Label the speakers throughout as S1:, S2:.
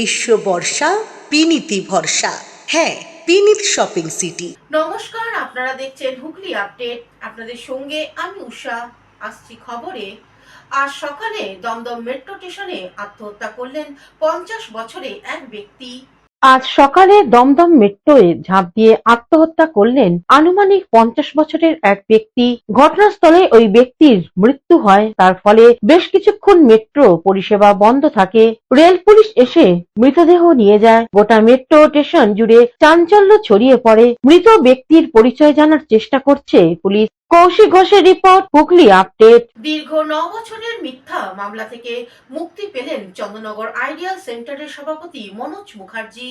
S1: গ্রীষ্ম বর্ষা পিনিতি ভরসা। হ্যাঁ, পিনিত শপিং সিটি।
S2: নমস্কার, আপনারা দেখছেন হুগলি আপডেট। আপনাদের সঙ্গে আমি উষা। আসছি খবরে। আজ সকালে দমদম মেট্রো স্টেশনে আত্মহত্যা করলেন 50 বছরে এক ব্যক্তি।
S3: আজ সকালে দমদম মেট্রোয়ে ঝাঁপ দিয়ে আত্মহত্যা করলেন আনুমানিক 50 বছরের এক ব্যক্তি। ঘটনাস্থলে ওই ব্যক্তির মৃত্যু হয়। তার ফলে বেশ কিছুক্ষণ মেট্রো পরিষেবা বন্ধ থাকে। রেল পুলিশ এসে মৃতদেহ নিয়ে যায়। গোটা মেট্রো স্টেশন জুড়ে চাঞ্চল্য ছড়িয়ে পড়ে। মৃত ব্যক্তির পরিচয় জানার চেষ্টা করছে পুলিশ। কৌশিক ঘোষের রিপোর্ট, হুগলি আপডেট।
S2: দীর্ঘ 9 বছরের মিথ্যা মামলা থেকে মুক্তি পেলেন চন্দ্রনগর আইডিয়াল সেন্টারের সভাপতি মনোজ মুখার্জি।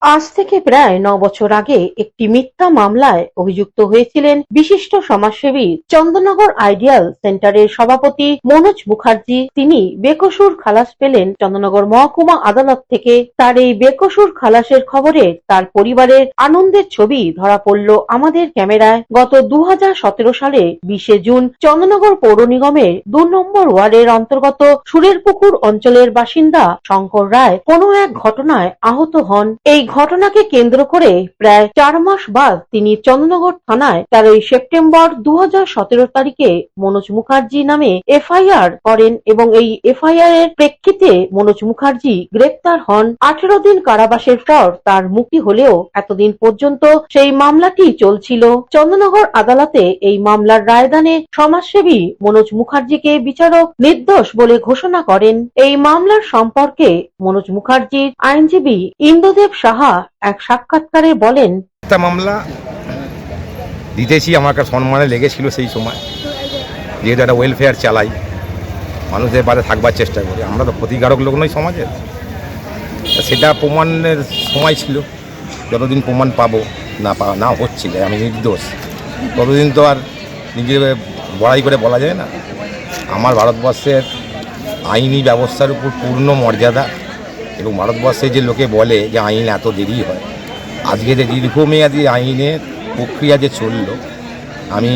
S3: আজ থেকে প্রায় 9 বছর আগে একটি মিথ্যা মামলায় অভিযুক্ত হয়েছিলেন বিশিষ্ট সমাজসেবী চন্দ্রনগর আইডিয়াল সেন্টারের সভাপতি মনোজ মুখার্জি। তিনি বেকসুর খালাস পেলেন চন্দ্রনগর মহকুমা আদালত থেকে। তার এই বেকসুর খালাসের খবরে তার পরিবারের আনন্দের ছবি ধরা পড়ল আমাদের ক্যামেরায়। গত 2017 সালে 20 জুন চন্দ্রনগর পৌর নিগমের 2 নম্বর ওয়ার্ডের অন্তর্গত সুরেরপুকুর অঞ্চলের বাসিন্দা শঙ্কর রায় কোনো এক ঘটনায় আহত হন। এই ঘটনাকে কেন্দ্র করে প্রায় 4 মাস বাদ তিনি চন্দ্রনগর থানায় 13 সেপ্টেম্বর 2017 তারিখে মনোজ মুখার্জি নামে এফআইআর করেন এবং এই এফআইআর এর প্রেক্ষিতে মনোজ মুখার্জি গ্রেপ্তার হন। 18 দিন কারাবাসের পর তার মুক্তি হলেও এতদিন পর্যন্ত সেই মামলাটি চলছিল। চন্দ্রনগর আদালতে এই মামলার রায়দানে সমাজসেবী মনোজ মুখার্জিকে বিচারক নির্দোষ বলে ঘোষণা করেন। এই মামলার সম্পর্কে মনোজ মুখার্জির আইনজীবী ইন্দ্রদেব সাহা এক সাক্ষাৎকারে বলেন,
S4: একটা মামলা দিতেছি আমার একটা সম্মানে লেগেছিল সেই সময়, যেহেতু একটা ওয়েলফেয়ার চালাই, মানুষের পাশে থাকবার চেষ্টা করি। আমরা তো ক্ষতিকারক লোক নই সমাজের। সেটা প্রমাণের সময় ছিল। যতদিন প্রমাণ পাবো না হচ্ছিল আমি নির্দোষ, ততদিন তো আর নিজেকে বড়াই করে বলা যায় না। আমার ভারতবর্ষের আইনি ব্যবস্থার উপর পূর্ণ মর্যাদা এবং ভারতবর্ষে যে লোকে বলে যে আইন এত দেরি হয়, আজকে যে দীর্ঘমেয়াদী আইনের প্রক্রিয়া যে চলল, আমি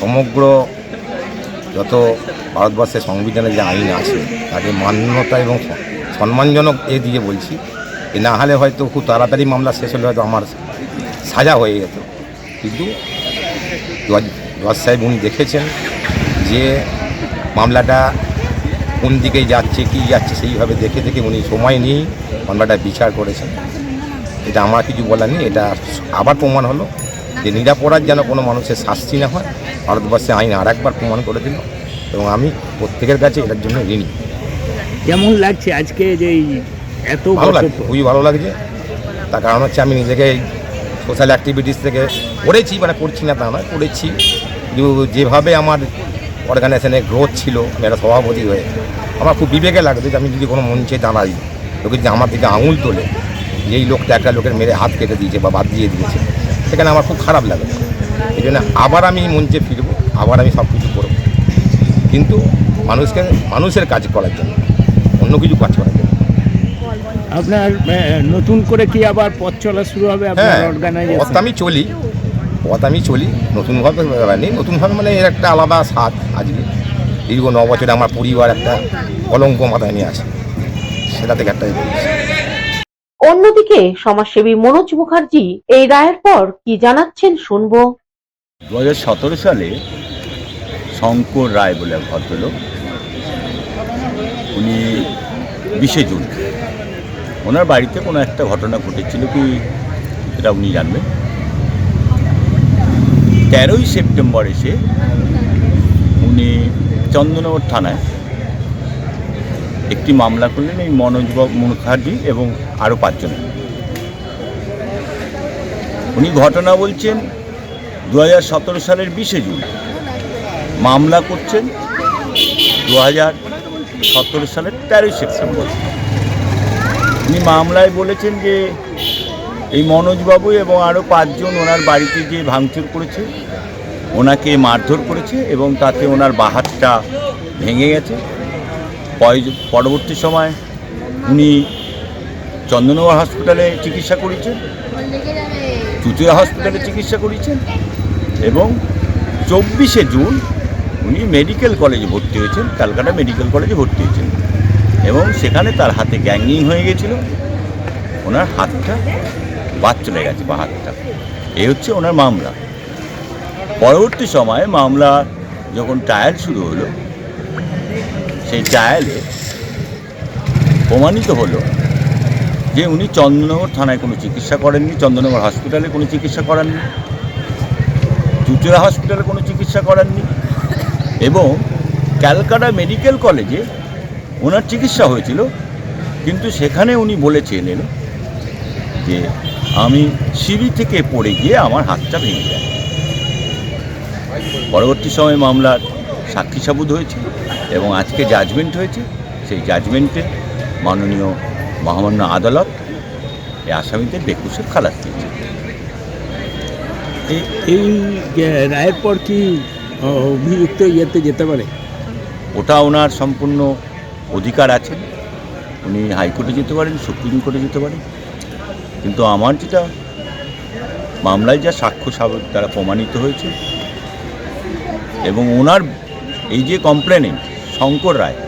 S4: সমগ্র যত ভারতবর্ষের সংবিধানে যে আইন আছে তাকে মান্যতা এবং সম্মানজনক দিয়ে বলছি। না হলে হয়তো খুব তাড়াতাড়ি মামলা শেষ হলে হয়তো আমার সাজা হয়ে যেত। কিন্তু জজ সাহেব উনি দেখেছেন যে মামলাটা কোন দিকে যাচ্ছে কি যাচ্ছে, সেইভাবে দেখে উনি সময় নিয়েই মামলাটা বিচার করেছেন। এটা আমার কিছু বলার নেই। এটা আবার প্রমাণ হলো যে নিরাপরাধ যেন কোনো মানুষের শাস্তি না হয়, ভারতবর্ষে আইন আর একবার প্রমাণ করে দিল এবং আমি প্রত্যেকের কাছে এটার জন্য ঋণী।
S5: কেমন লাগছে আজকে যে এত
S4: ভালো লাগছে, খুবই ভালো লাগছে। তার কারণ হচ্ছে আমি নিজেকে এই সোশ্যাল অ্যাক্টিভিটিস থেকে করেছি, মানে করছি না তা নয়, করেছি। কিন্তু যেভাবে আমার অর্গানাইজেশনের গ্রোথ ছিল, আমি একটা সভাপতি হয়ে আমার খুব বিবেকে লাগতো যে আমি যদি কোনো মঞ্চে দাঁড়াই, লোকে যদি আমার দিকে আঙুল তোলে যে এই লোকটা একটা লোকের মেরে হাত কেটে দিয়েছে বা বাদ দিয়ে দিয়েছে, সেখানে আমার খুব খারাপ লাগে। এই জন্য আবার আমি মঞ্চে ফিরবো, আবার আমি সব কিছু করবো, কিন্তু মানুষের কাজ করার জন্য, অন্য কিছু কাজ করার জন্য।
S5: আপনার নতুন করে কি আবার পথ চলা শুরু হবে আপনার অর্গানাইজেশন?
S4: পথ আমি চলি নতুনভাবে নেই। নতুনভাবে মানে এর একটা আলাদা স্বাদ। আজকে দীর্ঘ 9 বছরে আমার পরিবার একটা কলঙ্ক মাথায় নিয়ে আসে, সেটা থেকে একটা।
S3: অন্যদিকে সমাজসেবী মনোজ মুখার্জি এই রায়ের পর কি জানাচ্ছেন শুনবো।
S6: 2017 সালে শঙ্কর রায় বলে ভদ্রলোক, উনি 20 জুন ওনার বাড়িতে কোনো একটা ঘটনা ঘটেছিল, কি এটা উনি জানবেন। 13 সেপ্টেম্বর এসে উনি চন্দননগর থানায় একটি মামলা করলেন এই মনোজ মুখার্জি এবং আরও 5 জন। উনি ঘটনা বলছেন 2017 সালের 20 জুন, মামলা করছেন 2017 সালের 13 সেপ্টেম্বর। উনি মামলায় বলেছেন যে এই মনোজবাবু এবং আরও 5 জন ওনার বাড়িতে যে ভাঙচুর করেছে, ওনাকে মারধর করেছে এবং তাতে ওনার বাঁ হাতটা ভেঙে গেছে। পরবর্তী সময় উনি চন্দননগর হসপিটালে চিকিৎসা করেছেন, চুচুড়া হসপিটালে চিকিৎসা করেছেন এবং 24 জুন উনি মেডিকেল কলেজে ভর্তি হয়েছেন, ক্যালকাটা মেডিকেল কলেজে ভর্তি হয়েছেন এবং সেখানে তার হাতে গ্যাঙ্গিং হয়ে গেছিল, ওনার হাতটা বাদ চলে গেছে, বা হাতটা। এই হচ্ছে ওনার মামলা। পরবর্তী সময়ে মামলা যখন ট্রায়াল শুরু হলো, সেই ট্রায়ালে প্রমাণিত হলো যে উনি চন্দননগর থানায় কোনো চিকিৎসা করেননি, চন্দননগর হসপিটালে কোনো চিকিৎসা করাননি, চুচুড়া হসপিটালে কোনো চিকিৎসা করাননি, এবং ক্যালকাটা মেডিকেল কলেজে ওনার চিকিৎসা হয়েছিল, কিন্তু সেখানে উনি বলেছিলেন যে আমি সিঁড়ি থেকে পড়ে গিয়ে আমার হাতটা ভেঙে যায়। পরবর্তী সময়ে মামলার সাক্ষী সাবুত হয়েছে এবং আজকে জাজমেন্ট হয়েছে। সেই জাজমেন্টে মাননীয় মহামান্য আদালত এই আসামিদের বেকসুর খালাস দিয়েছে।
S5: এই রায়ের পর কি অভিযুক্ত ইয়েতে যেতে পারে?
S6: ওটা ওনার সম্পূর্ণ অধিকার আছে, উনি হাইকোর্টে যেতে পারেন, সুপ্রিম কোর্টে যেতে পারেন। কিন্তু আমার যেটা মামলায় যা সাক্ষ্য সাবুত দ্বারা প্রমাণিত হয়েছে, এবং ওনার এই যে কমপ্লেনেন্ট শঙ্কর রায়,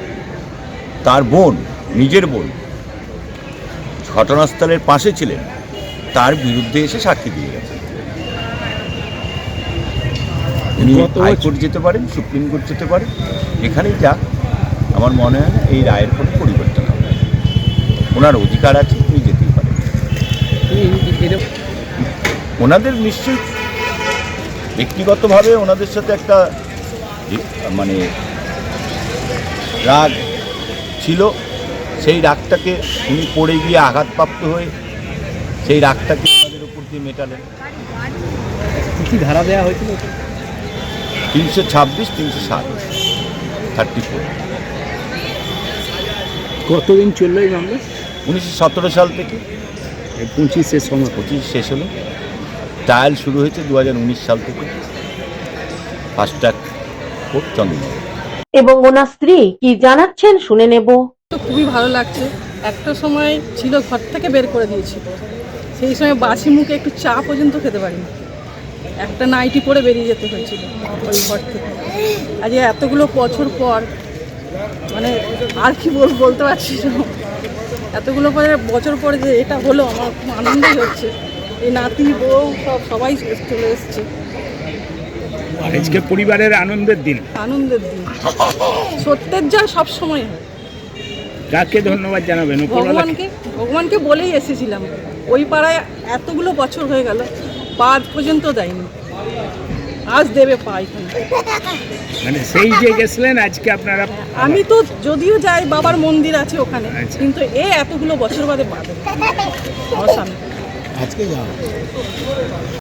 S6: তার বোন, নিজের বোন ঘটনাস্থলের পাশে ছিলেন, তার বিরুদ্ধে এসে সাক্ষী দিয়ে গেছে। উনি হাইকোর্ট যেতে পারেন, সুপ্রিম কোর্ট যেতে পারেন, এখানেই যা আমার মনে হয় না এই রায়ের কোনো পরিবর্তন হবে। ওনার অধিকার আছে, উনি যেতেই পারেন। ওনাদের নিশ্চয়ই ব্যক্তিগতভাবে ওনাদের সাথে একটা মানে রাগ ছিল, সেই রাগটাকে উনি পড়ে গিয়ে আঘাতপ্রাপ্ত হয়ে সেই রাগটাকে ওনাদের উপর দিয়ে মেটালেন।
S5: কি ধারা দেওয়া হয়েছিল?
S6: 326, 307, 34।
S5: কতদিন চললো এই মামলা?
S6: 1917 সাল থেকে
S5: 25 সময়
S6: 25 শেষ হলো। ট্রায়াল শুরু হয়েছে 2019 সাল থেকে, ফাস্ট ট্র্যাক কোর্ট চন্দননগর।
S3: এবং ওনার স্ত্রী কি জানাচ্ছেন শুনে নেব।
S7: তো খুবই ভালো লাগছে। একটা সময় ছিল ঘর থেকে বের করে দিয়েছিল, সেই সময় বাসি মুখে একটু চা পর্যন্ত খেতে পারিনি, একটা নাইটি পরে বেরিয়ে যেতে হয়েছিল ওই ঘর থেকে। আজ এতগুলো বছর পর, মানে আর কি বলতে পারছি না, এতগুলো বছর পরে যে এটা হলো, আমার খুব আনন্দই হচ্ছে। এই নাতি বউ সবাই চলে এসছে।
S5: আজকে পরিবারের আনন্দের দিন,
S7: আনন্দের দিন, সত্যের জয় সব সময় হয়।
S5: কাকে ধন্যবাদ জানাবেন?
S7: ভগবানকে বলেই এসেছিলাম। ওই পাড়ায় এতগুলো বছর হয়ে গেল, পা পর্যন্ত দেয়নি, আজ দেবে পা এখানে।
S5: মানে সেই যে গেছিলেন আজকে আপনারা?
S7: আমি তো যদিও যাই, বাবার মন্দির আছে ওখানে,
S5: আচ্ছা।
S7: কিন্তু এতগুলো বছর বাদে পা দেবে আমার স্বামী।
S5: আজকে যাও।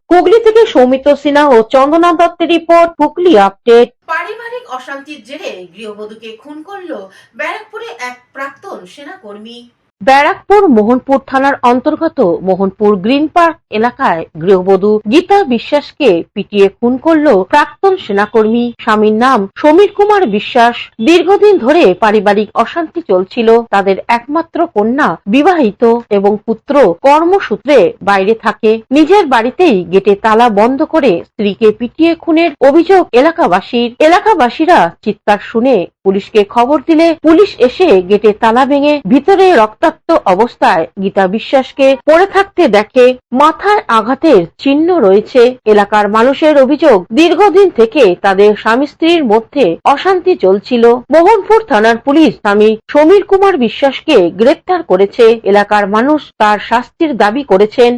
S3: হুগলি থেকে সৌমিত্র সিনহা ও চন্দনা দত্তের রিপোর্ট, হুগলি আপডেট।
S2: পারিবারিক অশান্তির জেরে গৃহবধূকে খুন করল ব্যারাকপুরে এক প্রাক্তন সেনাকর্মী।
S3: ব্যারাকপুর মোহনপুর থানার অন্তর্গত মোহনপুর গ্রিন পার্ক এলাকায় গৃহবধূ গীতা বিশ্বাসকে পিটিয়ে খুন করল প্রাক্তন সেনাকর্মী। স্বামীর নাম সমীর কুমার বিশ্বাস। দীর্ঘদিন ধরে পারিবারিক অশান্তি চলছিল। তাদের একমাত্র কন্যা বিবাহিত এবং পুত্র কর্মসূত্রে বাইরে থাকে। নিজের বাড়িতেই গেটে তালা বন্ধ করে স্ত্রীকে পিটিয়ে খুনের অভিযোগ এলাকাবাসীর। এলাকাবাসীরা চিৎকার শুনে পুলিশকে খবর দিলে পুলিশ এসে গেটে তালা ভেঙে ভিতরে রক্তাক্ত অবস্থায় গীতা বিশ্বাসকে পড়ে থাকতে দেখে। মাথায় আঘাতের চিহ্ন রয়েছে। এলাকার মানুষের অভিযোগ, দীর্ঘদিন থেকে তাদের স্বামী স্ত্রীর মধ্যে অশান্তি চলছিল। মোহনপুর থানার পুলিশ স্বামী সমীর কুমার বিশ্বাসকে গ্রেফতার করেছে। এলাকার মানুষ তার শাস্তির দাবি করেছেন।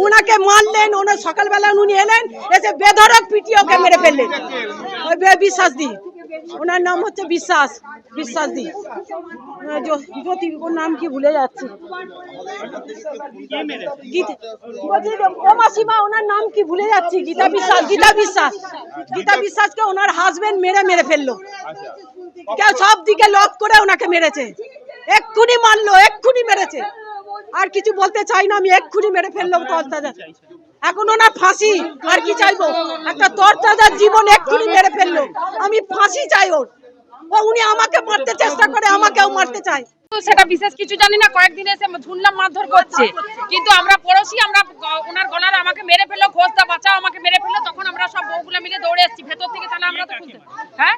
S8: উনাকে মারলেন, ওনার সকালবেলা উনি এলেন, এসে বেধড়ক পিটিয়ে ওকে মেরে ফেললেন। ওই বিশ্বাস দি, ওনার নাম হচ্ছে বিশ্বাস দি, জ্যোতি, ওর নাম কি ভুলে যাচ্ছে, ও মাসিমা ওনার নাম কি ভুলে যাচ্ছি, গীতা বিশ্বাসকে ওনার হাজবেন্ড মেরে ফেললো। কেউ সব দিকে লক করে ওনাকে মেরেছে, এক্ষুনি মারলো, এক্ষুনি মেরেছে। আর কিছু বলতে চাই না, আমি এক্ষুনি মেরে ফেললাম তরতাজা। এখন ওনার ফাঁসি, আর কি চাইবো? একটা তরতাজা জীবন এক্ষুনি মেরে ফেললো, আমি ফাঁসি চাই ওর। উনি আমাকে মারতে চেষ্টা করে, আমাকেও মারতে চায়।
S9: সেটা বিশেষ কিছু জানি না, কয়েকদিন এসে শুনলাম মারধর করছে, কিন্তু আমরা পড়োশি, আমরা ওনার গলার আমাকে মেরে ফেললো, ঘোষদা বাঁচাও, আমাকে মেরে ফেললো। তখন আমরা সব বউগুলো মিলে দৌড়ে এসেছি ভেতর থেকে, তাহলে আমরা তো খুলতে, হ্যাঁ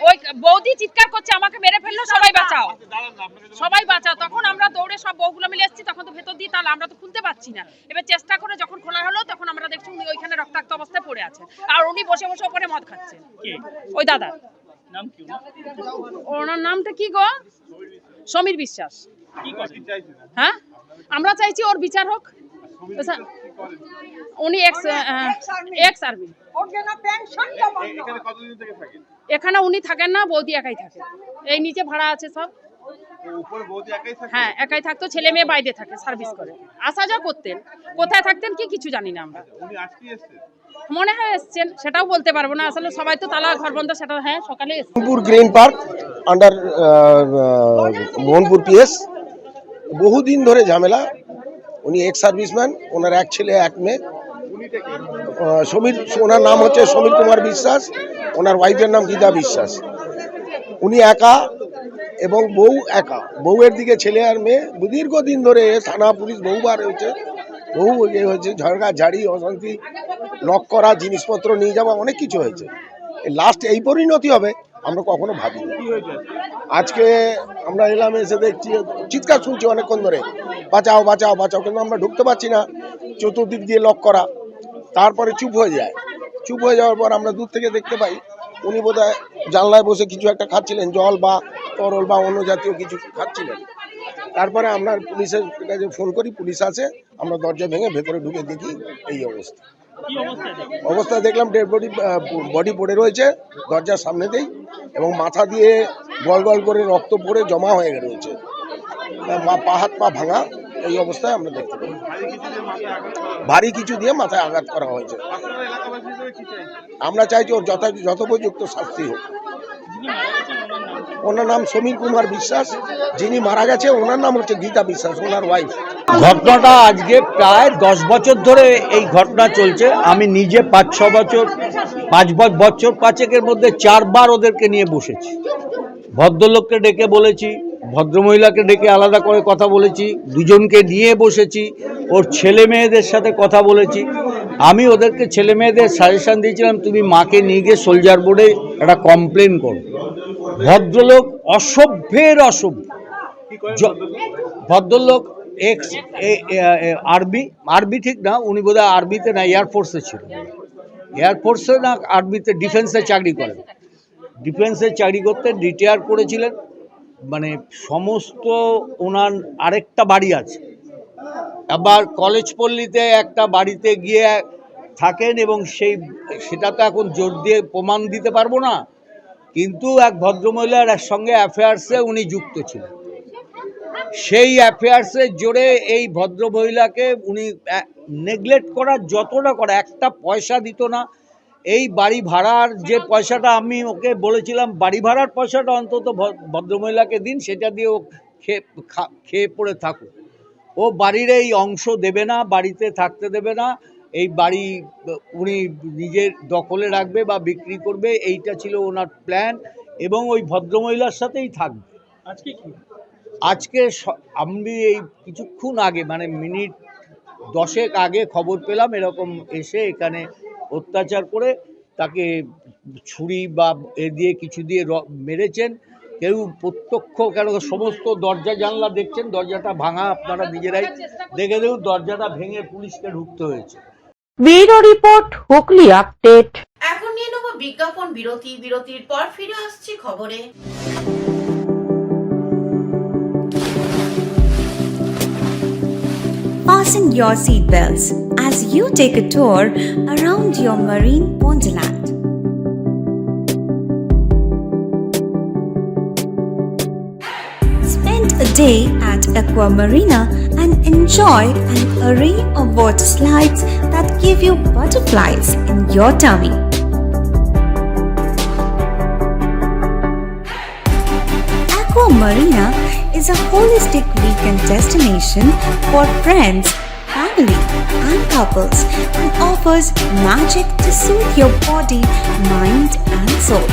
S9: ওই বৌদি চিৎকার করছে আমাকে মেরে ফেললো, সবাই বাঁচাও সবাই বাঁচাও। তখন আমরা দৌড়ে সব বউগুলো মিলে এসেছি, তখন তো ভেতর দিয়ে তাহলে আমরা তো খুলতে পারছি না। এবার চেষ্টা করে যখন খোলা হলো তখন আমরা দেখছি উনি ওইখানে রক্তাক্ত অবস্থায় পড়ে আছেন, আর উনি বসে বসে ওপরে মদ খাচ্ছেন। ওই দাদা ওনার নামটা কি গো? সমীর বিশ্বাস। হ্যাঁ, আমরা চাইছি ওর বিচার হোক। উনি এক্স আর্মি। এখানে উনি থাকেন না, বৌদি একাই থাকে। এই নিচে ভাড়া আছে সব। হ্যাঁ, একাই থাকতো, ছেলে মেয়ে বাইরে থাকে, সার্ভিস করে, আসা যা করতেন। কোথায় থাকতেন কি কিছু জানি না আমরা। মনে হয় এসছেন, সেটাও বলতে পারবো না আসলে, সবাই তো তালা ঘর বন্ধ। সেটা হ্যাঁ, সকালে
S10: Mohanpur green park under Mohanpur PS. বহুদিন ধরে ঝামেলা। উনি এক্স সার্ভিসম্যান, ওনার এক ছেলে এক মেয়ে। ওনার নাম হচ্ছে সমীর কুমার বিশ্বাস, ওনার ওয়াইফের নাম গীতা বিশ্বাস। উনি একা এবং বউ একা, বউয়ের দিকে ছেলে আর মেয়ে। দীর্ঘদিন ধরে থানা পুলিশ বহুবার হয়েছে, বহু হয়েছে, ঝগড়া ঝাড়ি অশান্তি, লক করা, জিনিসপত্র নিয়ে যাওয়া, অনেক কিছু হয়েছে। লাস্ট এই পরিণতি হবে আমরা কখনো ভাবিনি। আজকে আমরা এলাম, এসে দেখছি চিৎকার শুনছি অনেকক্ষণ ধরে, বাঁচাও বাঁচাও বাঁচাও, কিন্তু আমরা ঢুকতে পারছি না, চতুর্দিক দিয়ে লক করা। তারপরে চুপ হয়ে যায়। চুপ হয়ে যাওয়ার পর আমরা দূর থেকে দেখতে পাই উনি বোধহয় জানলায় বসে কিছু একটা খাচ্ছিলেন, জল বা তরল বা অন্য জাতীয় কিছু খাচ্ছিলেন। তারপরে আমরা পুলিশের কাছে ফোন করি, পুলিশ আসে, আমরা দরজা ভেঙে ভেতরে ঢুকে দেখি এই অবস্থা। অবস্থায় দেখলাম ডেড বডি পড়ে রয়েছে দরজার সামনেতেই, এবং মাথা দিয়ে গল গল করে রক্ত পড়ে জমা হয়ে রয়েছে, পা হাত পা ভাঙা। এই অবস্থায় আমরা দেখতে পাই ভারী কিছু দিয়ে মাথায় আঘাত করা হয়েছে। আমরা চাইছি ওর যথোপযুক্ত শাস্তি হোক। ওনার নাম সমীর কুমার বিশ্বাস, যিনি মারা গেছে ওনার নাম হচ্ছে গীতা বিশ্বাস, ওনার ওয়াইফ।
S5: ঘটনাটা আজকে প্রায় 10 বছর ধরে এই ঘটনা চলছে। আমি নিজে 5-6 বছর, 5 বছর 5-এর মধ্যে 4 বার ওদেরকে নিয়ে বসেছি। ভদ্রলোককে ডেকে বলেছি, ভদ্রমহিলাকে ডেকে আলাদা করে কথা বলেছি, দুজনকে নিয়ে বসেছি, ওর ছেলে মেয়েদের সাথে কথা বলেছি। আমি ওদেরকে ছেলে মেয়েদের সাজেশন দিয়েছিলাম, তুমি মাকে নিয়ে গিয়ে সোলজার বোর্ডে একটা কমপ্লেন করো। ভদ্রলোক অসভ্যের অসভ্য। ভদ্রলোক এক্স আর্মি ঠিক না, উনি বোধহয় আর্মিতে না, এয়ারফোর্সে ছিল। এয়ারফোর্সে না আর্মিতে, ডিফেন্সে চাকরি করেন। ডিফেন্সে চাকরি করতে রিটায়ার করেছিলেন। মানে সমস্ত ওনার আরেকটা বাড়ি আছে, আবার কলেজ পল্লীতে একটা বাড়িতে গিয়ে থাকেন, এবং সেটা তো এখন জোর দিয়ে প্রমাণ দিতে পারবো না, কিন্তু এক ভদ্রমহিলার সঙ্গে অ্যাফেয়ার্সে উনি যুক্ত ছিলেন। সেই অ্যাফেয়ার্সের জোরে এই ভদ্রমহিলাকে উনি নেগলেক্ট করার যতটা করে, একটা পয়সা দিত না। এই বাড়ি ভাড়ার যে পয়সাটা আমি ওকে বলেছিলাম, বাড়ি ভাড়ার পয়সাটা অন্তত ভদ্রমহিলাকে দিন, সেটা দিয়ে ও খেয়ে পড়ে থাকুক। ও বাড়ির এই অংশ দেবে না, বাড়িতে থাকতে দেবে না, এই বাড়ি উনি নিজের দখলে রাখবে বা বিক্রি করবে, এইটা ছিল ওনার প্ল্যান, এবং ওই ভদ্রমহিলার সাথেই থাকবে। আজকে আমি এই কিছুক্ষণ আগে, মানে মিনিট 10 আগে খবর পেলাম এরকম এসে এখানে অত্যাচার করে তাকে ছুরি বা এ দিয়ে কিছু দিয়ে মেরেছেন। কেউ প্রত্যক্ষ, কেন সমস্ত দরজা জানলা দেখছেন, দরজাটা ভাঙা, আপনারা নিজেরাই দেখে দেখুন, দরজাটা ভেঙে পুলিশকে ঢুকতে হয়েছে।
S3: Bureau report, Hooghly update.
S2: এখন নিয়ে নেব বিজ্ঞাপন বিরতি। বিরতির পর ফিরে আসছি খবরে।
S11: Fasten your seatbelts as you take a tour around your marine wonderland. Spend a day at Aqua Marina and enjoy an array of water slides that give you butterflies in your tummy. Aqua Marina is a holistic weekend destination for friends, family, and couples, and offers magic to soothe your body, mind, and soul.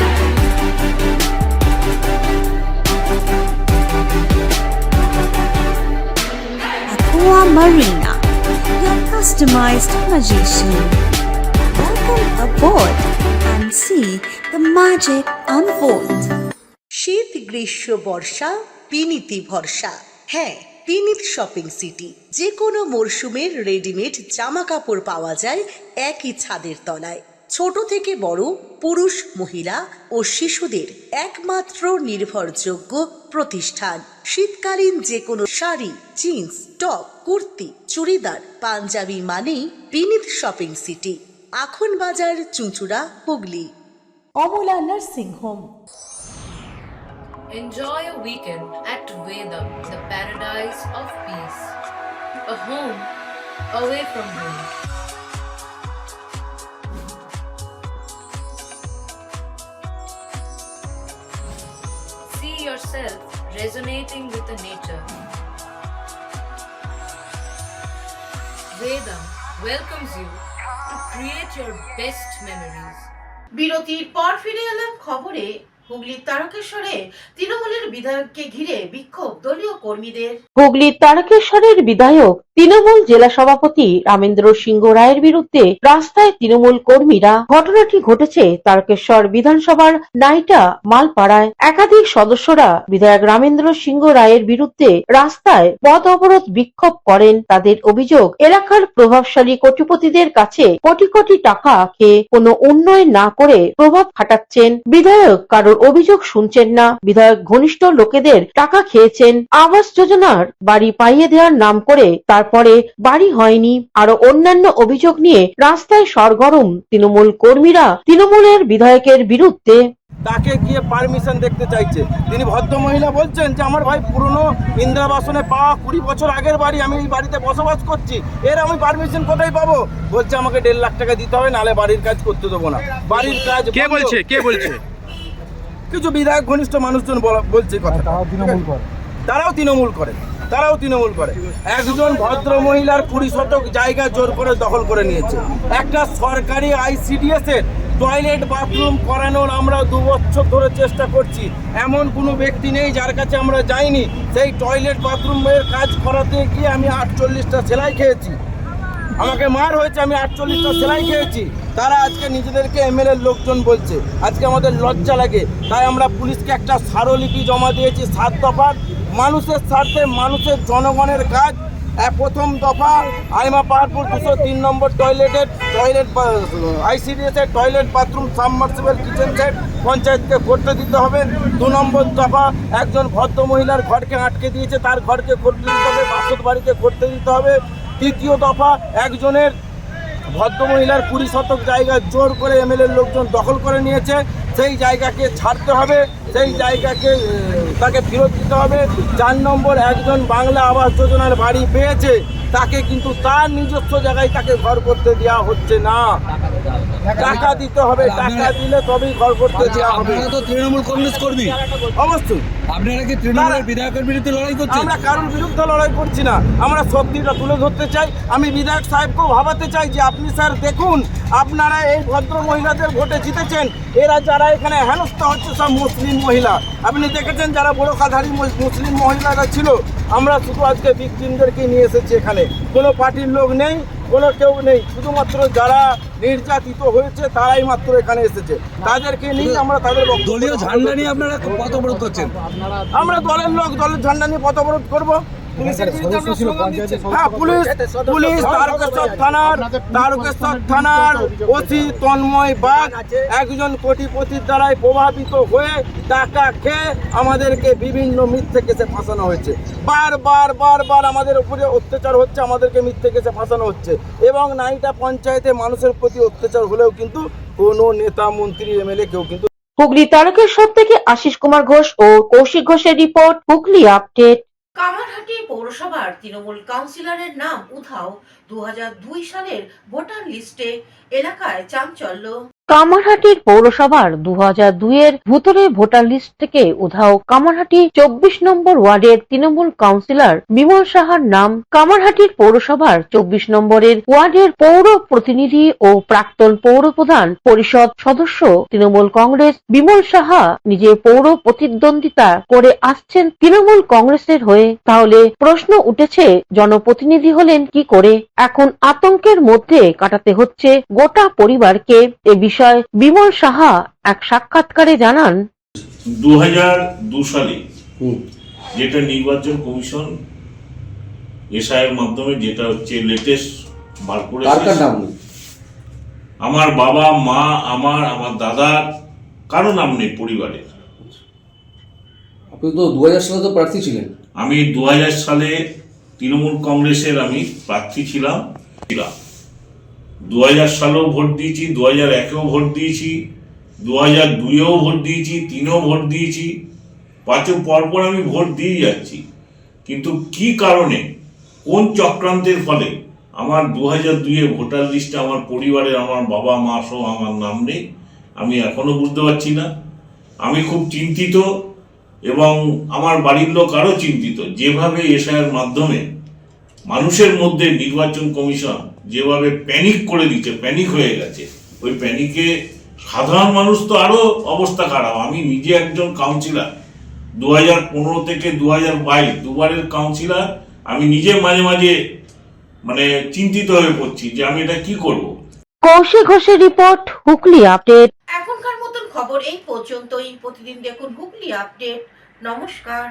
S11: Aqua Marina, your customized magician. Welcome aboard and see the the magic unfolds.
S1: শীত গ্রীষ্ম বর্ষা পিনিতি ভরসা। হ্যাঁ, পিনিত shopping city. যে কোনো মরশুমের readymade জামা কাপড় পাওয়া যায় একই ছাদের তলায়। ছোট থেকে বড়, পুরুষ, মহিলা ও শিশুদের একমাত্র নির্ভরযোগ্য প্রতিষ্ঠান। শীতকালীন যে কোনো শাড়ি, জিন্স, টপ, কুর্তি, চুড়িদার, পাঞ্জাবি মানেই পিনিত শপিং সিটি। আখন বাজার, চুঁচুড়া, Hooghly. Amala nursing home.
S12: Enjoy a weekend at Vedam, the paradise of peace. A home away from home. See yourself resonating with the nature. Vedam welcomes you to create your best memories.
S2: বিরতির পর ফিরে এলাম খবরে। হুগলির তারকেশ্বরে তৃণমূলের বিধায়ককে ঘিরে বিক্ষোভ দলীয় কর্মীদের।
S3: হুগলির তারকেশ্বরের বিধায়ক তৃণমূল জেলা সভাপতি রামেন্দ্র সিংহ রায়ের বিরুদ্ধে রাস্তায় তৃণমূল কর্মীরা। ঘটনাটি ঘটেছে তারকেশ্বর বিধানসভার নাইটা মালপাড়ায়। একাধিক সদস্যরা বিধায়ক রামেন্দ্র সিংহ রায়ের বিরুদ্ধে রাস্তায় পথ অবরোধ বিক্ষোভ করেন। তাদের অভিযোগ, এলাকার প্রভাবশালী কোটিপতিদের কাছে কোটি কোটি টাকা খেয়ে কোনো উন্নয়ন না করে প্রভাব খাটাচ্ছেন। বিধায়ক কারোর অভিযোগ শুনছেন না। বিধায়ক ঘনিষ্ঠ লোকেদের টাকা খেয়েছেন। আবাস যোজনার বাড়ি পাইয়ে দেওয়ার নাম করে তারপরে বাড়ি হয়নি। আরো অন্যান্য অভিযোগ নিয়ে রাস্তায় সরগরম তৃণমূল কর্মীরা তৃণমূলের বিধায়কের বিরুদ্ধে।
S13: তাকে গিয়ে পারমিশন দেখতে চাইছে। তিনি ভদ্র মহিলা বলছেন যে আমার ভাই পুরনো ইন্দিরাবাসনে পাওয়া 20 বছর আগের বাড়ি, আমি এই বাড়িতে বসবাস করছি, এর আমি পারমিশন কোথায় পাবো? বলছে আমাকে 1.5 লাখ টাকা দিতে হবে, নালে বাড়ির কাজ করতে দেবো না। বাড়ির কাজ কে বলছে? কিছু বিধায়ক ঘনিষ্ঠ মানুষজন বলছে কথা। তারাও তৃণমূল করে। একজন ভদ্র মহিলার 20 শতক জায়গা জোর করে দখল করে নিয়েছে। একটা সরকারি ICDS এর টয়লেট বাথরুম করানোর আমরা 2 বছর ধরে চেষ্টা করছি। এমন কোনো ব্যক্তি নেই যার কাছে আমরা যাইনি। সেই টয়লেট বাথরুমের কাজ করাতে গিয়ে আমি 48টা সেলাই খেয়েছি। আমাকে মার হয়েছে, আমি 48টা সেলাই খেয়েছি। তারা আজকে নিজেদেরকে MLA লোকজন বলছে। আজকে আমাদের লজ্জা লাগে। তাই আমরা পুলিশকে একটা স্মারকলিপি জমা দিয়েছি 7 দফা। মানুষের স্বার্থে, মানুষের জনগণের কাজ। প্রথম দফা আইমা পাহাড়পুর 203 নম্বর টয়লেট ICDS এর toilet bathroom submersible kitchen set পঞ্চায়েতকে করতে দিতে হবে। 2 নম্বর দফা একজন ভদ্র মহিলার ঘরকে আটকে দিয়েছে, তার ঘরকে করতে দিতে হবে, বাসত বাড়িতে করতে দিতে হবে। 3য় দফা একজনের ভদ্র মহিলার 20 শতক জায়গা জোর করে MLA লোকজন দখল করে নিয়েছে, সেই জায়গাকে ছাড়তে হবে, সেই জায়গাকে তাকে ফেরত দিতে হবে। 4 নম্বর একজন বাংলা আবাস যোজনার বাড়ি পেয়েছে, তাকে কিন্তু তার নিজস্ব জায়গায় তাকে ঘর করতে দেওয়া হচ্ছে না। টাকা দিতে হবে, টাকা দিলে তবেই ঘর করতে দেওয়া হবে।
S5: তৃণমূল কংগ্রেস কর্মী
S13: অবশ্যই
S5: আপনারা কি তৃণমূলের বিধায়কের বিরুদ্ধে লড়াই করছেন?
S13: আমরা কারোর বিরুদ্ধে লড়াই করছি না, আমরা সত্যিটা তুলে ধরতে চাই। আমি বিধায়ক সাহেবকেও ভাবাতে চাই যে আপনি স্যার দেখুন, আপনারা এই ভদ্র মহিলাদের ভোটে জিতেছেন, এরা যারা এখানে হেনস্থা হচ্ছে সব মুসলিম মহিলা। আপনি দেখেছেন যারা বড় কাধারী মুসলিম মহিলারা ছিল। আমরা শুধু আজকে ভিকটিমদেরকে নিয়ে এসেছি এখানে। কোনো পার্টির লোক নেই, কোনো কেউ নেই, শুধুমাত্র যারা নির্যাতিত হয়েছে তারাই মাত্র এখানে এসেছে। তাদেরকে নিয়ে আমরা তাদের
S5: দলীয় ঝান্ডা নিয়ে আপনারা পথ অবরোধ করছেন?
S13: আমরা দলের লোক, দলের ঝান্ডা নিয়ে পথ অবরোধ করবো। হ্যাঁ, পুলিশ তারকেশ্বর থানার ওসি তন্ময় বাগ একজন কোটিপতির দ্বারাই প্রভাবিত হয়ে টাকা খেয়ে আমাদেরকে বিভিন্ন মিথ্যে কেসে ফাঁসানো হয়েছে। বারবার আমাদের উপরে অত্যাচার হচ্ছে, আমাদেরকে মিথ্যে কেসে ফাঁসানো হচ্ছে। এবং নাইটা পঞ্চায়েতে মানুষের প্রতি অত্যাচার হলেও কিন্তু কোনো নেতা, মন্ত্রী, MLA কেউ কিন্তু।
S3: হুগলি তারকেশ্বর থেকে আশিস কুমার ঘোষ ও কৌশিক ঘোষের রিপোর্ট, হুগলি আপডেট।
S2: কামারহাটি পৌরসভার তৃণমূল কাউন্সিলরের নাম উধাও। 2002 সালের ভোটার লিস্টে এলাকায় চাঞ্চল্য।
S3: কামারহাটির পৌরসভার 2002-এর ভুতুরে ভোটার লিস্ট থেকে উধাও কামারহাটি 24 নম্বর ওয়ার্ডের তৃণমূল কাউন্সিলর বিমল সাহার নাম। কামারহাটির পৌরসভার 24 নম্বরের ওয়ার্ডের পৌর প্রতিনিধি ও প্রাক্তন পৌর প্রধান পরিষদ সদস্য তৃণমূল কংগ্রেস বিমল সাহা নিজে পৌর প্রতিদ্বন্দ্বিতা করে আসছেন তৃণমূল কংগ্রেসের হয়ে। তাহলে প্রশ্ন উঠেছে, জনপ্রতিনিধি হলেন কি করে? এখন আতঙ্কের মধ্যে কাটাতে হচ্ছে গোটা পরিবারকে। এ বিষয়ে বিষয়ে বিমল সাহা এক সাক্ষাৎকারে জানান,
S14: 2002 সালে যেটা নির্বাচন কমিশন এসআইয়ের মাধ্যমে যেটা হচ্ছে লেটেস্ট বার করেছে, আমার বাবা মা আমার দাদার কারো নাম নেই পরিবারে।
S15: আপনি তো 2000 সালে তো প্রার্থী ছিলেন।
S14: আমি 2000 সালে তৃণমূল কংগ্রেসের আমি প্রার্থী ছিলাম। 2000 সালেও ভোট দিয়েছি, 2001-এও ভোট দিয়েছি, 2002-এও ভোট দিয়েছি, 3-এও ভোট দিয়েছি, 5-এও পরপর আমি ভোট দিয়ে যাচ্ছি। কিন্তু কি কারণে, কোন চক্রান্তের ফলে আমার 2002-এ ভোটার লিস্টে আমার পরিবারের আমার বাবা মা সহ আমার নাম নেই, আমি এখনো বুঝতে পারছি না। আমি খুব চিন্তিত এবং আমার বাড়ির লোক আরও চিন্তিত। যেভাবে এসআইয়ের মাধ্যমে মানুষের মধ্যে নির্বাচন কমিশন যেভাবে প্যানিক করে দিচ্ছে, প্যানিক হয়ে গেছে, ওই প্যানিকে সাধারণ মানুষ তো আরও অবস্থা খারাপ। আমি নিজে একজন কাউন্সিলর, 2015 থেকে 2022 দুবারের কাউন্সিলর। আমি নিজে মাঝে মাঝে চিন্তিত হয়ে পড়ছি যে আমি এটা কি করব।
S3: কৌশিক ঘোষের রিপোর্ট, হুগলি আপডেট।
S2: এখনকার মতন খবর এই পর্যন্তই। প্রতিদিন দেখুন হুগলি আপডেট। নমস্কার।